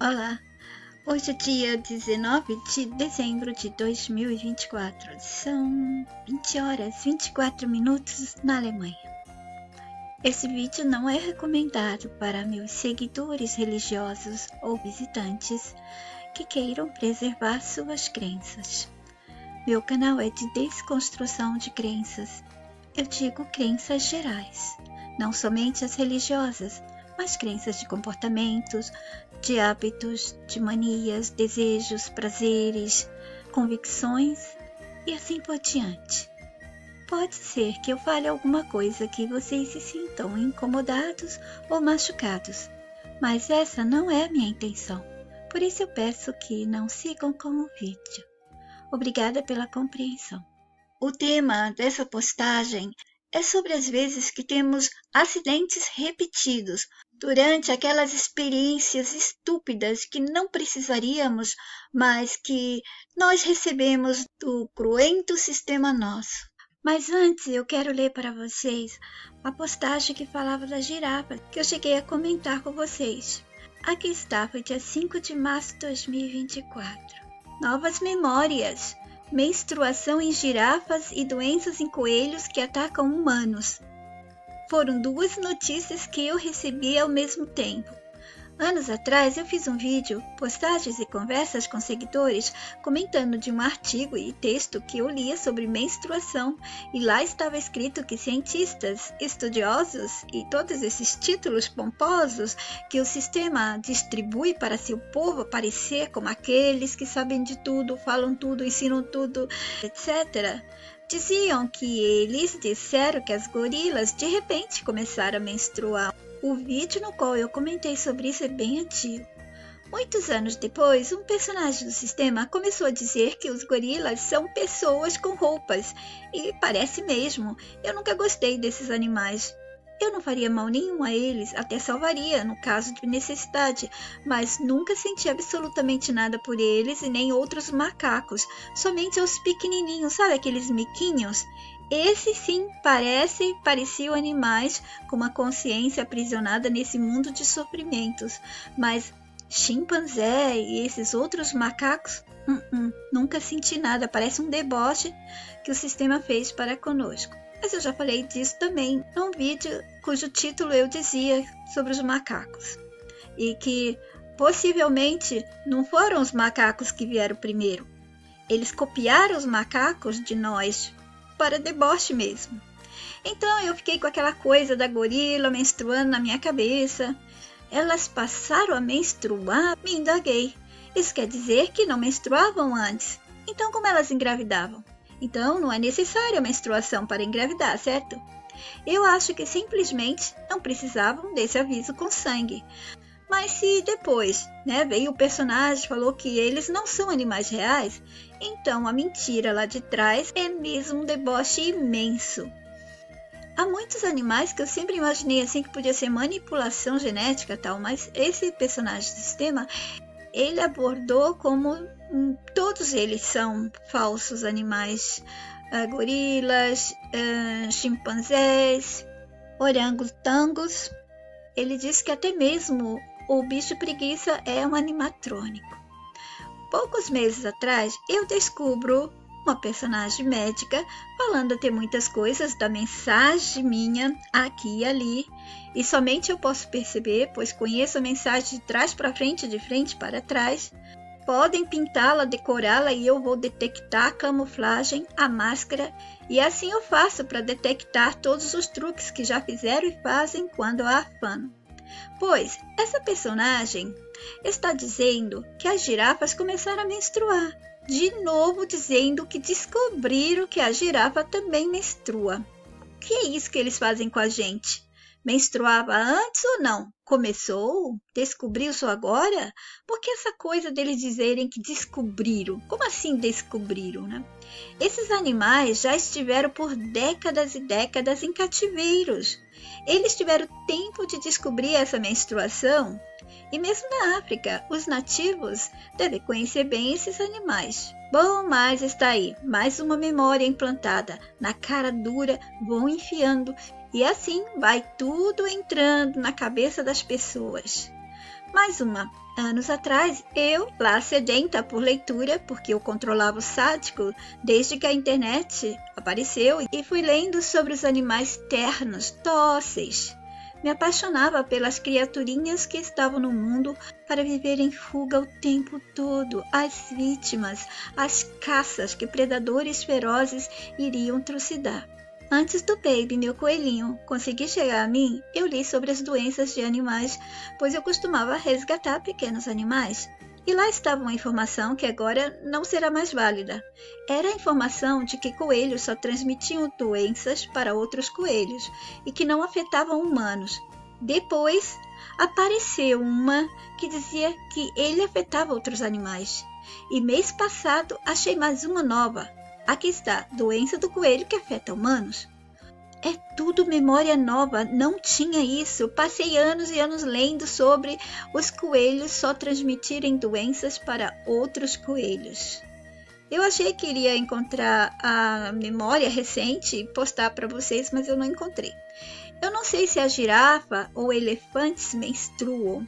Olá, hoje é dia 19 de dezembro de 2024, são 20 horas 24 minutos na Alemanha. Esse vídeo não é recomendado para meus seguidores religiosos ou visitantes que queiram preservar suas crenças. Meu canal é de desconstrução de crenças, eu digo crenças gerais, não somente as religiosas, mas crenças de comportamentos, de hábitos, de manias, desejos, prazeres, convicções e assim por diante. Pode ser que eu fale alguma coisa que vocês se sintam incomodados ou machucados, mas essa não é a minha intenção, por isso eu peço que não sigam com o vídeo. Obrigada pela compreensão. O tema dessa postagem é sobre as vezes que temos acidentes repetidos durante aquelas experiências estúpidas que não precisaríamos, mas que nós recebemos do cruento sistema nosso. Mas antes eu quero ler para vocês a postagem que falava da girafa, que eu cheguei a comentar com vocês. Aqui está, foi dia 5 de março de 2024. Novas memórias. Menstruação em girafas e doenças em coelhos que atacam humanos. Foram duas notícias que eu recebi ao mesmo tempo. Anos atrás eu fiz um vídeo, postagens e conversas com seguidores comentando de um artigo e texto que eu lia sobre menstruação, e lá estava escrito que cientistas, estudiosos e todos esses títulos pomposos que o sistema distribui para seu povo parecer como aqueles que sabem de tudo, falam tudo, ensinam tudo, etc., diziam que eles disseram que as gorilas de repente começaram a menstruar. O vídeo no qual eu comentei sobre isso é bem antigo. Muitos anos depois, um personagem do sistema começou a dizer que os gorilas são pessoas com roupas, e parece mesmo. Eu nunca gostei desses animais. Eu não faria mal nenhum a eles, até salvaria no caso de necessidade, mas nunca senti absolutamente nada por eles e nem outros macacos, somente os pequenininhos, sabe aqueles miquinhos? Esses sim pareciam animais com uma consciência aprisionada nesse mundo de sofrimentos, mas chimpanzé e esses outros macacos, nunca senti nada, parece um deboche que o sistema fez para conosco. Mas eu já falei disso também num vídeo cujo título eu dizia sobre os macacos, e que possivelmente não foram os macacos que vieram primeiro, eles copiaram os macacos de nós, para deboche mesmo. Então eu fiquei com aquela coisa da gorila menstruando na minha cabeça. Elas passaram a menstruar? Me indaguei. Isso quer dizer que não menstruavam antes. Então como elas engravidavam? Então não é necessária a menstruação para engravidar, certo? Eu acho que simplesmente não precisavam desse aviso com sangue. Mas se depois, veio o personagem e falou que eles não são animais reais, então a mentira lá de trás é mesmo um deboche imenso. Há muitos animais que eu sempre imaginei assim que podia ser manipulação genética e tal, mas esse personagem do sistema, ele abordou como todos eles são falsos animais, gorilas, chimpanzés, orangotangos. Ele diz que até mesmo o bicho preguiça é um animatrônico. Poucos meses atrás, eu descubro uma personagem médica falando até muitas coisas da mensagem minha aqui e ali, e somente eu posso perceber, pois conheço a mensagem de trás para frente, de frente para trás. Podem pintá-la, decorá-la e eu vou detectar a camuflagem, a máscara, e assim eu faço para detectar todos os truques que já fizeram e fazem quando a afano. Pois essa personagem está dizendo que as girafas começaram a menstruar, de novo dizendo que descobriram que a girafa também menstrua. O que é isso que eles fazem com a gente? Menstruava antes ou não? Começou? Descobriu só agora? Por que essa coisa deles dizerem que descobriram? Como assim descobriram, Esses animais já estiveram por décadas e décadas em cativeiros. Eles tiveram tempo de descobrir essa menstruação. E mesmo na África, os nativos devem conhecer bem esses animais. Bom, mas está aí, mais uma memória implantada. Na cara dura, vão enfiando. E assim vai tudo entrando na cabeça das pessoas. Mais uma. Anos atrás, eu, lá sedenta por leitura, porque eu controlava o sádico desde que a internet apareceu, e fui lendo sobre os animais ternos, dóceis. Me apaixonava pelas criaturinhas que estavam no mundo para viver em fuga o tempo todo, as vítimas, as caças que predadores ferozes iriam trucidar. Antes do Baby, meu coelhinho, conseguir chegar a mim, eu li sobre as doenças de animais, pois eu costumava resgatar pequenos animais. E lá estava uma informação que agora não será mais válida. Era a informação de que coelhos só transmitiam doenças para outros coelhos e que não afetavam humanos. Depois, apareceu uma que dizia que ele afetava outros animais. E mês passado, achei mais uma nova. Aqui está, doença do coelho que afeta humanos. É tudo memória nova, não tinha isso. Passei anos e anos lendo sobre os coelhos só transmitirem doenças para outros coelhos. Eu achei que iria encontrar a memória recente e postar para vocês, mas eu não encontrei. Eu não sei se a girafa ou elefantes menstruam,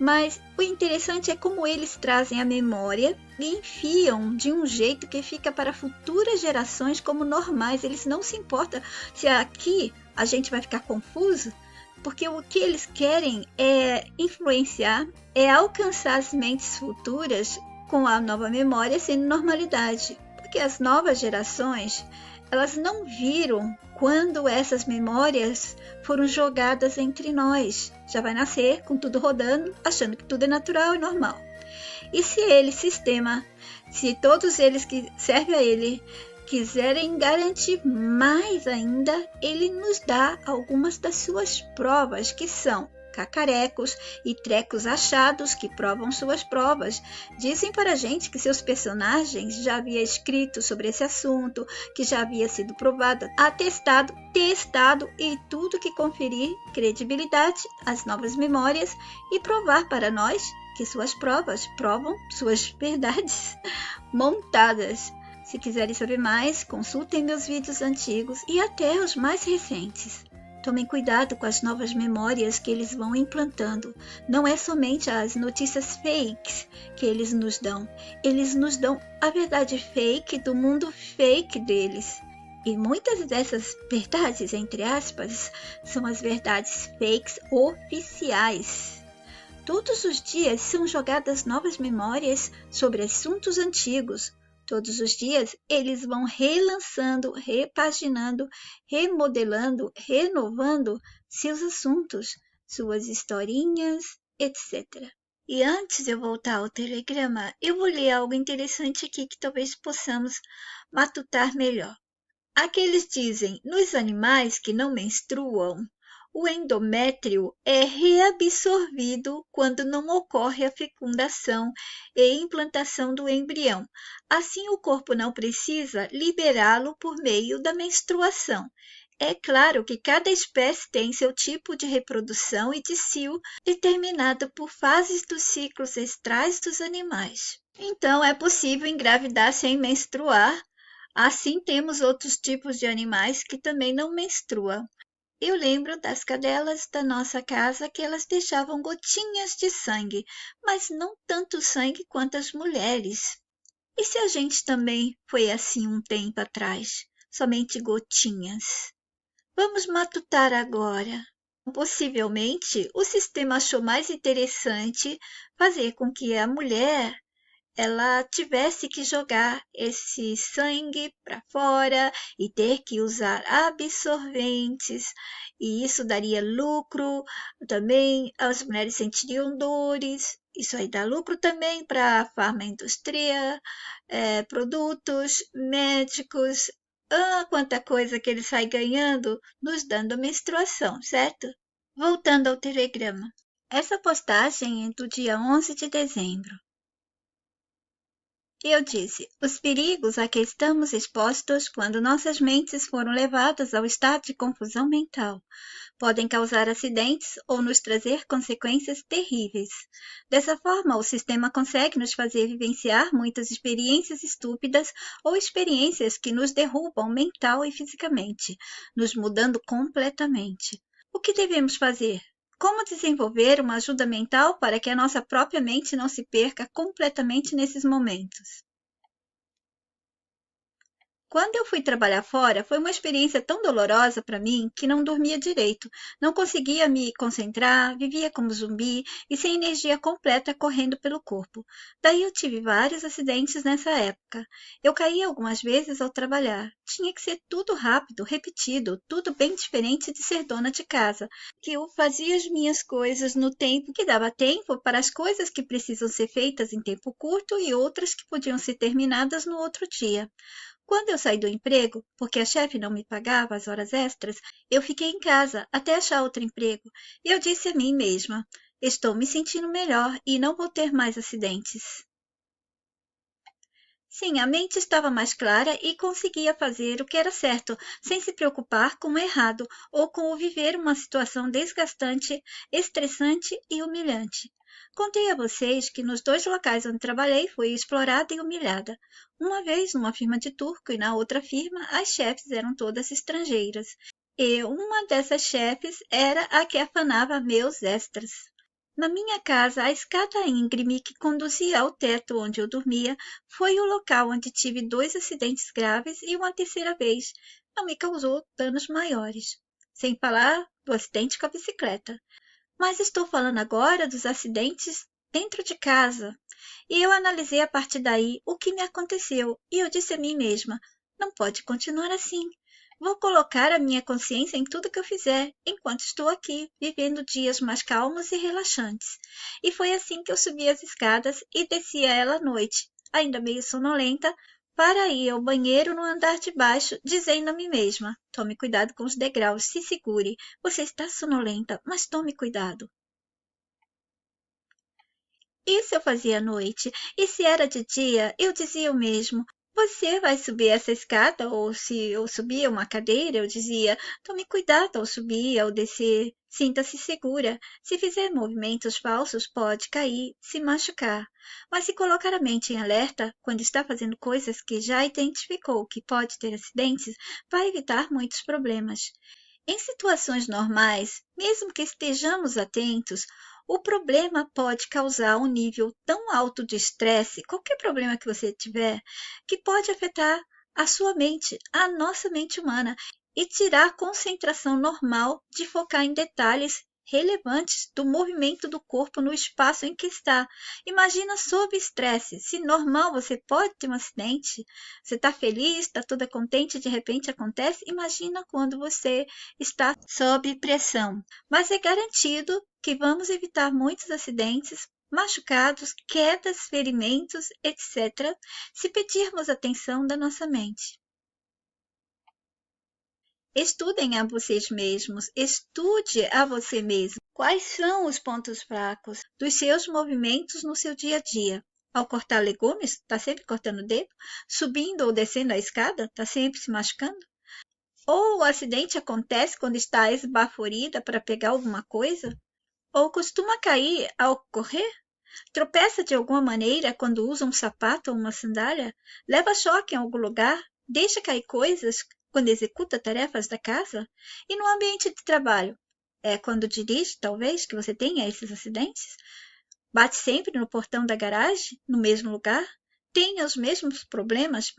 mas o interessante é como eles trazem a memória e enfiam de um jeito que fica para futuras gerações como normais. Eles não se importam se aqui a gente vai ficar confuso, porque o que eles querem é influenciar, é alcançar as mentes futuras com a nova memória sendo normalidade. Porque as novas gerações, elas não viram quando essas memórias foram jogadas entre nós. Já vai nascer com tudo rodando, achando que tudo é natural e normal. E se ele, sistema, se todos eles que servem a ele quiserem garantir mais ainda, ele nos dá algumas das suas provas, que são cacarecos e trecos achados que provam suas provas. Dizem para a gente que seus personagens já haviam escrito sobre esse assunto, que já havia sido provado, atestado, testado e tudo que conferir credibilidade às novas memórias e provar para nós que suas provas provam suas verdades montadas. Se quiserem saber mais, consultem meus vídeos antigos e até os mais recentes. Tomem cuidado com as novas memórias que eles vão implantando. Não é somente as notícias fakes que eles nos dão a verdade fake do mundo fake deles. E muitas dessas verdades, entre aspas, são as verdades fakes oficiais. Todos os dias são jogadas novas memórias sobre assuntos antigos. Todos os dias eles vão relançando, repaginando, remodelando, renovando seus assuntos, suas historinhas, etc. E antes de eu voltar ao telegrama, eu vou ler algo interessante aqui que talvez possamos matutar melhor. Aqui eles dizem, nos animais que não menstruam, o endométrio é reabsorvido quando não ocorre a fecundação e implantação do embrião. Assim, o corpo não precisa liberá-lo por meio da menstruação. É claro que cada espécie tem seu tipo de reprodução e de cio determinado por fases dos ciclos estrais dos animais. Então, é possível engravidar sem menstruar. Assim, temos outros tipos de animais que também não menstruam. Eu lembro das cadelas da nossa casa que elas deixavam gotinhas de sangue, mas não tanto sangue quanto as mulheres. E se a gente também foi assim um tempo atrás, somente gotinhas? Vamos matutar agora. Possivelmente, o sistema achou mais interessante fazer com que a mulher ela tivesse que jogar esse sangue para fora e ter que usar absorventes, e isso daria lucro também, as mulheres sentiriam dores, isso aí dá lucro também para a farmaindústria, produtos médicos, quanta coisa que ele sai ganhando nos dando a menstruação, certo? Voltando ao telegrama. Essa postagem é do dia 11 de dezembro. Eu disse, os perigos a que estamos expostos quando nossas mentes foram levadas ao estado de confusão mental podem causar acidentes ou nos trazer consequências terríveis. Dessa forma, o sistema consegue nos fazer vivenciar muitas experiências estúpidas ou experiências que nos derrubam mental e fisicamente, nos mudando completamente. O que devemos fazer? Como desenvolver uma ajuda mental para que a nossa própria mente não se perca completamente nesses momentos? Quando eu fui trabalhar fora, foi uma experiência tão dolorosa para mim que não dormia direito, não conseguia me concentrar, vivia como zumbi e sem energia completa correndo pelo corpo. Daí eu tive vários acidentes nessa época. Eu caí algumas vezes ao trabalhar. Tinha que ser tudo rápido, repetido, tudo bem diferente de ser dona de casa, que eu fazia as minhas coisas no tempo que dava tempo para as coisas que precisam ser feitas em tempo curto e outras que podiam ser terminadas no outro dia. Quando eu saí do emprego, porque a chefe não me pagava as horas extras, eu fiquei em casa até achar outro emprego. E eu disse a mim mesma: estou me sentindo melhor e não vou ter mais acidentes. Sim, a mente estava mais clara e conseguia fazer o que era certo, sem se preocupar com o errado ou com o viver uma situação desgastante, estressante e humilhante. Contei a vocês que nos dois locais onde trabalhei fui explorada e humilhada. Uma vez numa firma de turco e na outra firma as chefes eram todas estrangeiras. E uma dessas chefes era a que afanava meus extras. Na minha casa, a escada íngreme que conduzia ao teto onde eu dormia foi o local onde tive dois acidentes graves e uma terceira vez não me causou danos maiores. Sem falar do acidente com a bicicleta. Mas estou falando agora dos acidentes dentro de casa. E eu analisei a partir daí o que me aconteceu e eu disse a mim mesma: não pode continuar assim. Vou colocar a minha consciência em tudo que eu fizer, enquanto estou aqui, vivendo dias mais calmos e relaxantes. E foi assim que eu subi as escadas e descia ela à noite, ainda meio sonolenta, para ir ao banheiro no andar de baixo, dizendo a mim mesma: tome cuidado com os degraus, se segure. Você está sonolenta, mas tome cuidado. Isso eu fazia à noite, e se era de dia, eu dizia o mesmo: você vai subir essa escada, ou se eu subia uma cadeira, eu dizia: tome cuidado ao subir, ao descer, sinta-se segura. Se fizer movimentos falsos, pode cair, se machucar. Mas se colocar a mente em alerta, quando está fazendo coisas que já identificou que pode ter acidentes, vai evitar muitos problemas. Em situações normais, mesmo que estejamos atentos, o problema pode causar um nível tão alto de estresse, qualquer problema que você tiver, que pode afetar a sua mente, a nossa mente humana, e tirar a concentração normal de focar em detalhes relevantes do movimento do corpo no espaço em que está. Imagina sob estresse. Se normal você pode ter um acidente, você está feliz, está toda contente, de repente acontece, imagina quando você está sob pressão. Mas é garantido que vamos evitar muitos acidentes, machucados, quedas, ferimentos, etc., se pedirmos atenção da nossa mente. Estudem a vocês mesmos, estude a você mesmo. Quais são os pontos fracos dos seus movimentos no seu dia a dia? Ao cortar legumes, está sempre cortando o dedo? Subindo ou descendo a escada, está sempre se machucando? Ou o acidente acontece quando está esbaforida para pegar alguma coisa? Ou costuma cair ao correr? Tropeça de alguma maneira quando usa um sapato ou uma sandália? Leva choque em algum lugar? Deixa cair coisas quando executa tarefas da casa? E no ambiente de trabalho? É quando dirige, talvez, que você tenha esses acidentes? Bate sempre no portão da garagem, no mesmo lugar? Tenha os mesmos problemas?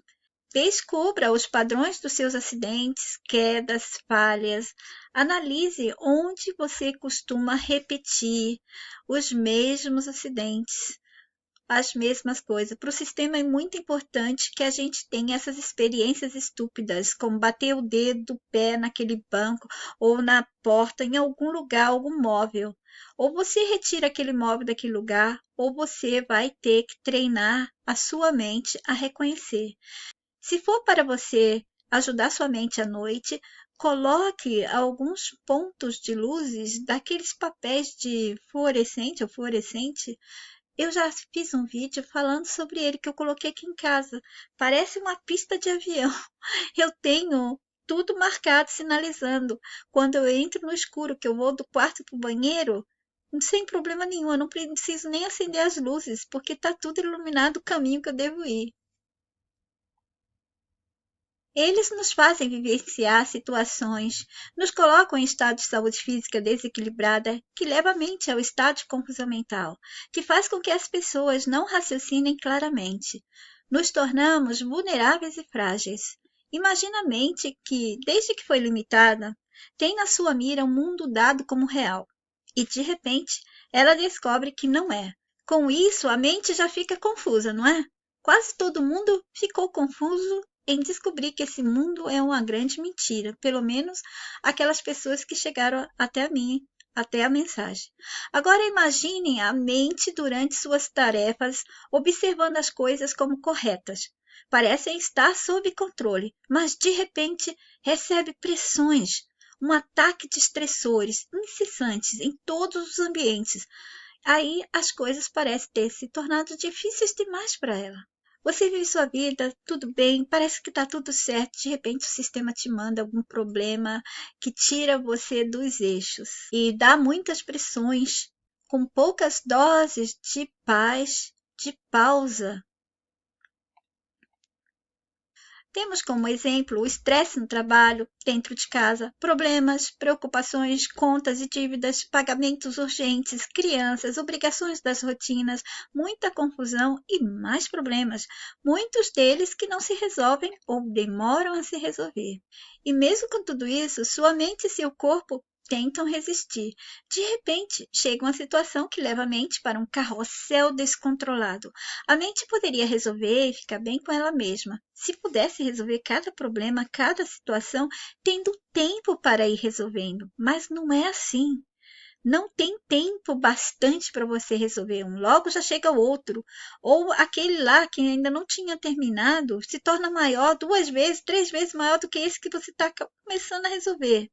Descubra os padrões dos seus acidentes, quedas, falhas. Analise onde você costuma repetir os mesmos acidentes, as mesmas coisas. Para o sistema é muito importante que a gente tenha essas experiências estúpidas, como bater o dedo do pé naquele banco ou na porta, em algum lugar, algum móvel. Ou você retira aquele móvel daquele lugar, ou você vai ter que treinar a sua mente a reconhecer. Se for para você ajudar sua mente à noite, coloque alguns pontos de luzes daqueles papéis de fluorescente ou fluorescente. Eu já fiz um vídeo falando sobre ele que eu coloquei aqui em casa. Parece uma pista de avião. Eu tenho tudo marcado, sinalizando. Quando eu entro no escuro, que eu vou do quarto para o banheiro, sem problema nenhum, eu não preciso nem acender as luzes, porque está tudo iluminado o caminho que eu devo ir. Eles nos fazem vivenciar situações, nos colocam em estado de saúde física desequilibrada, que leva a mente ao estado de confusão mental, que faz com que as pessoas não raciocinem claramente. Nos tornamos vulneráveis e frágeis. Imagina a mente que, desde que foi limitada, tem na sua mira um mundo dado como real. E, de repente, ela descobre que não é. Com isso, a mente já fica confusa, não é? Quase todo mundo ficou confuso em descobrir que esse mundo é uma grande mentira, pelo menos aquelas pessoas que chegaram até mim, até a mensagem. Agora imaginem a mente durante suas tarefas, observando as coisas como corretas. Parecem estar sob controle, mas de repente recebe pressões, um ataque de estressores incessantes em todos os ambientes. Aí as coisas parecem ter se tornado difíceis demais para ela. Você vive sua vida, tudo bem, parece que está tudo certo, de repente o sistema te manda algum problema que tira você dos eixos e dá muitas pressões, com poucas doses de paz, de pausa. Temos como exemplo o estresse no trabalho, dentro de casa, problemas, preocupações, contas e dívidas, pagamentos urgentes, crianças, obrigações das rotinas, muita confusão e mais problemas, muitos deles que não se resolvem ou demoram a se resolver. E mesmo com tudo isso, sua mente e seu corpo tentam resistir. De repente, chega uma situação que leva a mente para um carrossel descontrolado. A mente poderia resolver e ficar bem com ela mesma, se pudesse resolver cada problema, cada situação, tendo tempo para ir resolvendo. Mas não é assim. Não tem tempo bastante para você resolver um, logo já chega o outro. Ou aquele lá que ainda não tinha terminado se torna maior, 2 vezes, 3 vezes maior do que esse que você está começando a resolver.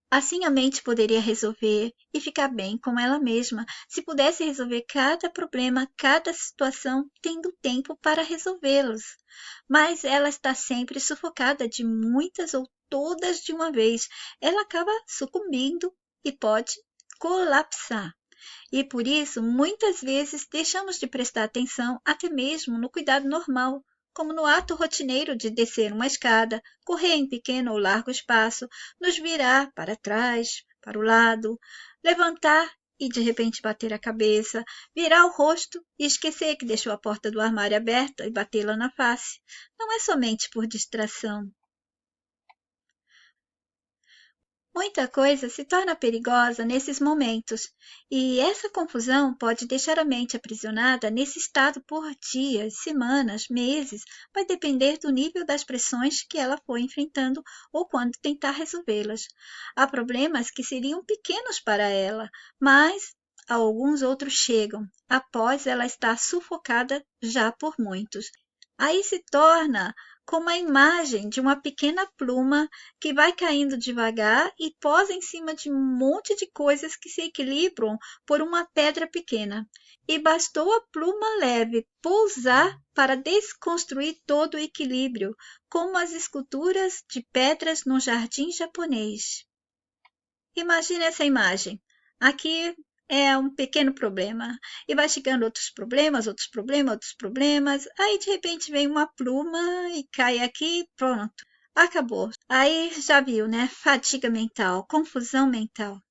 Assim a mente poderia resolver e ficar bem com ela mesma, se pudesse resolver cada problema, cada situação, tendo tempo para resolvê-los. Mas ela está sempre sufocada de muitas ou todas de uma vez. Ela acaba sucumbindo e pode colapsar. E por isso, muitas vezes, deixamos de prestar atenção até mesmo no cuidado normal, como no ato rotineiro de descer uma escada, correr em pequeno ou largo espaço, nos virar para trás, para o lado, levantar e de repente bater a cabeça, virar o rosto e esquecer que deixou a porta do armário aberta e batê-la na face. Não é somente por distração. Muita coisa se torna perigosa nesses momentos, e essa confusão pode deixar a mente aprisionada nesse estado por dias, semanas, meses, vai depender do nível das pressões que ela for enfrentando ou quando tentar resolvê-las. Há problemas que seriam pequenos para ela, mas alguns outros chegam após ela estar sufocada já por muitos. Aí se torna como a imagem de uma pequena pluma que vai caindo devagar e posa em cima de um monte de coisas que se equilibram por uma pedra pequena. E bastou a pluma leve pousar para desconstruir todo o equilíbrio, como as esculturas de pedras no jardim japonês. Imagine essa imagem. Aqui é um pequeno problema. E vai chegando outros problemas, outros problemas, outros problemas. Aí, de repente, vem uma pluma e cai aqui, pronto. Acabou. Aí já viu, né? Fadiga mental, confusão mental.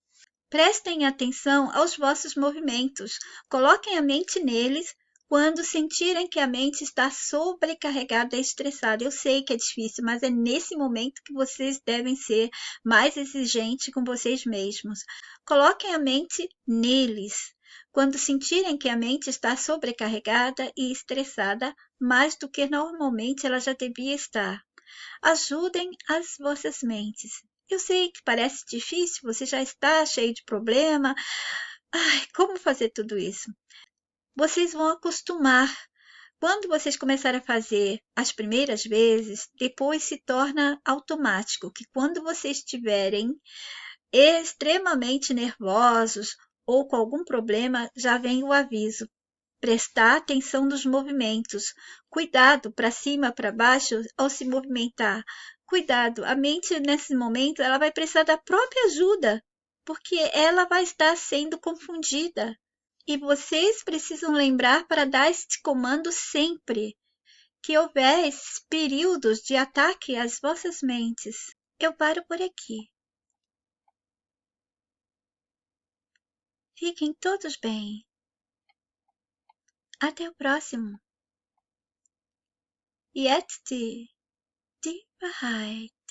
Prestem atenção aos vossos movimentos. Coloquem a mente neles quando sentirem que a mente está sobrecarregada e estressada. Eu sei que é difícil, mas é nesse momento que vocês devem ser mais exigentes com vocês mesmos. Coloquem a mente neles. Quando sentirem que a mente está sobrecarregada e estressada, mais do que normalmente ela já devia estar. Ajudem as vossas mentes. Eu sei que parece difícil, você já está cheio de problema. Ai, como fazer tudo isso? Vocês vão acostumar. Quando vocês começarem a fazer as primeiras vezes, depois se torna automático, que quando vocês estiverem extremamente nervosos ou com algum problema, já vem o aviso. Prestar atenção nos movimentos. Cuidado para cima, para baixo ao se movimentar. Cuidado, a mente nesse momento ela vai precisar da própria ajuda, porque ela vai estar sendo confundida. E vocês precisam lembrar para dar este comando sempre. que houver esses períodos de ataque às vossas mentes. Eu paro por aqui. Fiquem todos bem. Até o próximo. Yet die Wahrheit.